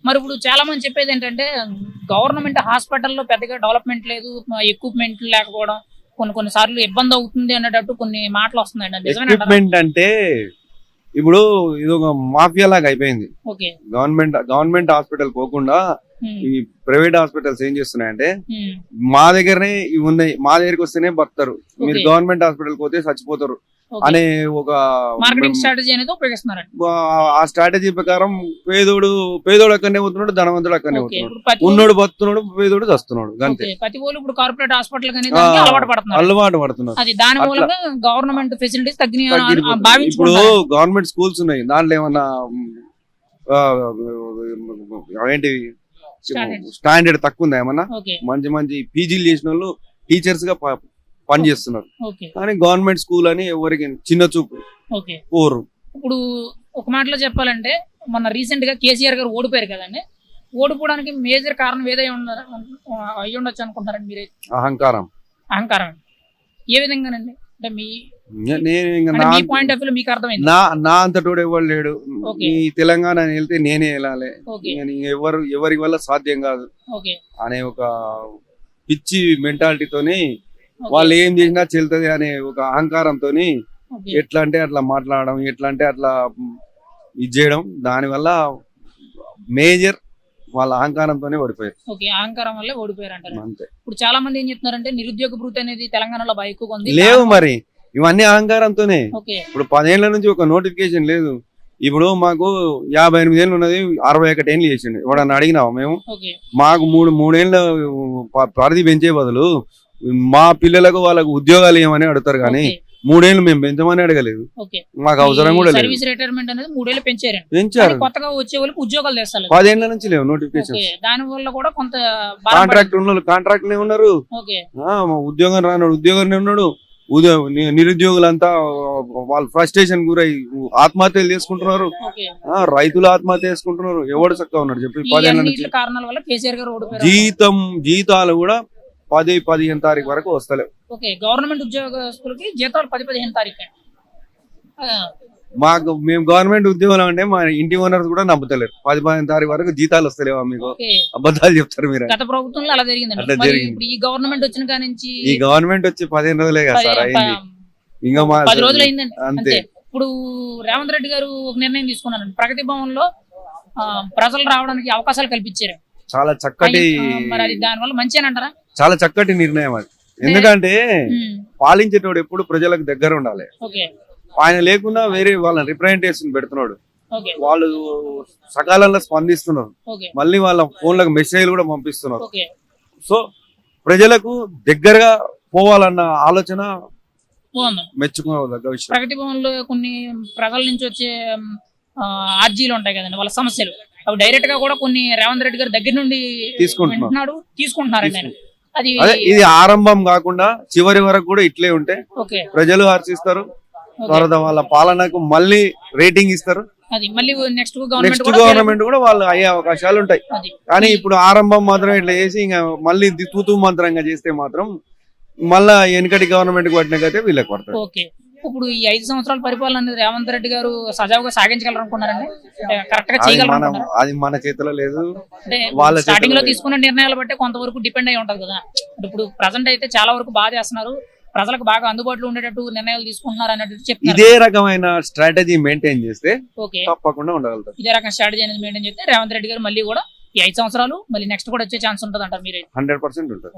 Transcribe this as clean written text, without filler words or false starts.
మరి ఇప్పుడు చాలా మంది చెప్పేది ఏంటంటే గవర్నమెంట్ హాస్పిటల్లో పెద్దగా డెవలప్మెంట్ లేదు, ఎక్విప్మెంట్ లేకపోవడం కొన్ని సార్లు ఇబ్బంది అవుతుంది అనేటట్టు కొన్ని మాటలు వస్తున్నాయండి. అది నిజమేనంటారా? ఎక్విప్మెంట్ అంటే ఇప్పుడు ఇది ఒక మాఫియా లాగా అయిపోయింది. ఓకే. గవర్నమెంట్ హాస్పిటల్ పోకుండా ఈ ప్రైవేట్ హాస్పిటల్స్ ఏం చేస్తున్నాయంటే ఉమ్, మా దగ్గరనే ఇవి ఉన్నాయి, మా దగ్గరికి వస్తేనే బతారు, మీరు ఓకే. గవర్నమెంట్ హాస్పిటల్ పోతే చచ్చిపోతారు ఓకే. అనే ఒక మార్కెటింగ్ స్ట్రాటజీ అనేది ఉపయోగిస్తున్నారండి. ఆ స్ట్రాటజీ ప్రకారం పేదోడు అక్కడనే పోతున్నాడు, ధనవంతుడు అక్కడనే ఓకే. పోతున్నాడు, ఇప్పుడు ప్రతి ఉన్నోడు బతున్నాడు, పేదోడు చస్తున్నాడు, అంతే. ఓకే, ప్రతి వాళ్ళు ఇప్పుడు కార్పొరేట్ హాస్పిటల్ అనేది దానికి అలవాటు పడుతున్నారు. అలవాటు పడుతున్నారు. అది దాని మూలంగా గవర్నమెంట్ ఫెసిలిటీస్ తగ్గినాయి అని ఇప్పుడు భావించుకుంటున్నారు. గవర్నమెంట్ స్కూల్స్ ఉన్నాయి, దాంట్లో ఏమన్నా ఏంటివి స్టాండర్డ్ తక్కువ ఉందా ఏమన్నా? ఓకే. మంచి మంచి పీజీలు చేసిన వాళ్ళు టీచర్స్ గా పని చేస్తున్నారు, ఓకే. కానీ గవర్నమెంట్ స్కూల్ అని ఎవరికి చిన్న చూపు ఓకే. పోరు. ఇప్పుడు ఒక మాటలో చెప్పాలంటే మొన్న రీసెంట్ గా కేసీఆర్ గారు ఓడిపోయారు కదండి. ఓడిపోవడానికి మేజర్ కారణం ఏదై అయ్యి ఉండొచ్చు అనుకుంటారండి మీరే? అహంకారం. అహంకారం. ఏ విధంగానండి? అంటే నేను ఇంకా మీ పాయింట్ ఆఫ్ వ్యూ మీకు అర్థమైంది. నా అంతటోడు ఎవరు లేడు. ఓకే. ఈ తెలంగాణ వెళ్తే నేనే వెళ్ళాలి, ఓకే. ఎవరి వల్ల సాధ్యం కాదు ఓకే. అనే ఒక పిచ్చి మెంటాలిటీతోని ఓకే. వాళ్ళు ఏం చేసినా చెల్తుంది అనే ఒక అహంకారంతో ఓకే. ఎట్లా అంటే అట్లా మాట్లాడడం, ఎట్లా అంటే అట్లా ఇది చేయడం, దానివల్ల మేజర్ వాళ్ళ అహంకారంతోనే ఓడిపోయారు. ఓకే, అహంకారం వల్లే ఓడిపోయారు అంటారు. అంతే. ఇప్పుడు చాలా మంది ఏం చెప్తున్నారంటే నిరుద్యోగ భృతి అనేది తెలంగాణలో బాగా ఎక్కువగా ఉంది. లేవు మరి ఇవన్నీ అహంకారంతోనే. ఓకే. ఇప్పుడు 10 ఏళ్ల నుంచి ఒక నోటిఫికేషన్ లేదు. ఇప్పుడు మాకు 58 ఏళ్ళు ఉన్నది, 61 ఏళ్ళు చేసిండు. ఎవడన్నా అడిగినావా మేము? ఓకే. మాకు మూడేళ్ళ పరిధి పెంచే బదులు మా పిల్లలకు వాళ్ళకు ఉద్యోగాలు ఏమని అడుగుతారు, కానీ ఓకే. 3 ఏళ్ళు మేము పెంచమని అడగలేదు. ఓకే. మాకు అవసరం కూడా లేదు. సర్వీస్ రిటైర్మెంట్ అనేది 3 ఏళ్ళు పెంచారండి. పెంచారు. కొత్తగా వచ్చే వాళ్ళకి ఉద్యోగాలు తెస్తారు. 10 ఏళ్ల నుంచి లేవు నోటిఫికేషన్. దాని వల్ల కూడా కొంత కాంట్రాక్ట్ ఉన్న కాంట్రాక్ట్ ఉన్నారు, ఓకే. ఉద్యోగం రానుడు ఉద్యోగం ఉన్నాడు. నిరుద్యోగులంతా వాళ్ళు ఫ్రస్ట్రేషన్ గురై ఆత్మహత్యలు చేసుకుంటున్నారు, ఓకే. రైతులు ఆత్మహత్య చేసుకుంటున్నారు. ఎవడు చక్కగా ఉన్నాడు చెప్పి? 10 ఏళ్ల నుంచి కారణాల వల్ల కేసీఆర్ గారు ఓడిపోయారు. జీతాలు కూడా 10-15 తారీఖు వరకు వస్తలేవు. ఓకే. గవర్నమెంట్ ఉద్యోగస్తులకి జీతాలు 10-15 తారీఖు. మేము గవర్నమెంట్ ఉద్యోగం అంటే మా ఇంటి ఓనర్స్ కూడా నమ్ముతలేరు. 10-15 తారీఖు వరకు జీతాలు వస్తలేవా మీకు? ఓకే. అబద్ధాలు చెప్తారు మీరు. గత ప్రభుత్వంలో అలా జరిగిందండి. అట్లా మరి జరిగింది. ఇప్పుడు ఈ గవర్నమెంట్ వచ్చిన కాడి నుంచి ఈ గవర్నమెంట్ వచ్చి 15 రోజులే కదా సార్ అయింది, ఇంకా 10 రోజులు అయిందండి. అంతే. ఇప్పుడు రేవంత్ రెడ్డి గారు ఒక నిర్ణయం తీసుకున్నారండి. ప్రగతి భవన్ లో ప్రజలు రావడానికి అవకాశాలు కల్పించారు. చాలా చక్కటి, మరి అది దాని వల్ల మంచిగానంటారా? చాలా చక్కటి నిర్ణయం అది. ఎందుకంటే పాలించేటోడు ఎప్పుడు ప్రజలకు దగ్గర ఉండాలి. ఓకే. ఆయన లేకుండా వేరే వాళ్ళని రిప్రజెంటేషన్ పెడుతున్నాడు, ఓకే. వాళ్ళు సకాలంలో స్పందిస్తున్నారు, ఓకే. మళ్ళీ వాళ్ళ ఫోన్లకు మెసేజ్ కూడా పంపిస్తున్నారు. ఓకే. సో ప్రజలకు దగ్గరగా పోవాలన్న ఆలోచన బాగుంది. మెచ్చుకోదగ్గ విషయం. ప్రగతి భవన్ లో కొన్ని ప్రజల నుంచి వచ్చే ఆర్జీలు ఉంటాయి కదండి, వాళ్ళ సమస్యలు అవి డైరెక్ట్ గా కూడా కొన్ని రేవంత్ రెడ్డి గారి దగ్గర నుండి తీసుకుంటున్నారండి ఆయన. అది ఇది ఆరంభం కాకుండా చివరి వరకు కూడా ఇట్లే ఉంటే ఓకే. ప్రజలు హర్షిస్తారు. తర్వాత వాళ్ళ పాలనకు మళ్ళీ రేటింగ్ ఇస్తారు. అది మళ్ళీ నెక్స్ట్ గవర్నమెంట్ కూడా వాళ్ళు అయ్యే అవకాశాలు ఉంటాయి. కానీ ఇప్పుడు ఆరంభం మాత్రం ఇట్లా చేసి ఇంకా మళ్ళీ తూతూ మంత్రంగా చేస్తే మాత్రం మళ్ళా వెనకటి గవర్నమెంట్ పట్టినకైతే వీళ్ళకి పడతారు. ఓకే. ఇప్పుడు ఈ 5 సంవత్సరాల పరిపాలన అనేది రేవంత్ రెడ్డి గారు సజావుగా సాగించగలరు అనుకున్నారండి? కరెక్ట్ గా చేయగలరు? అది మన చేతిలో లేదు. అంటే స్టార్టింగ్ లో తీసుకున్న నిర్ణయాలు బట్టి కొంతవరకు డిపెండ్ అయి ఉంటది కదా. ఇప్పుడు ప్రజెంట్ అయితే చాలా వరకు బాగా చేస్తున్నారు, ప్రజలకు బాగా అందుబాటులో ఉండేటట్టు నిర్ణయాలు తీసుకుంటున్నారు అన్నట్టు చెప్తున్నారు. ఇదే రకమైన స్ట్రాటజీ మెయింటైన్ చేస్తే తప్పకుండా ఉండగలుగుతారు. ఇదే రకమైన స్ట్రాటజీ అనేది మెయింటైన్ చేస్తే రేవంత్ రెడ్డి గారు మళ్ళీ కూడా ఈ 5 సంవత్సరాలు మళ్ళీ నెక్స్ట్ కూడా వచ్చే ఛాన్స్ ఉంటుంది అంటారు మీరు? 100% ఉంటుంది.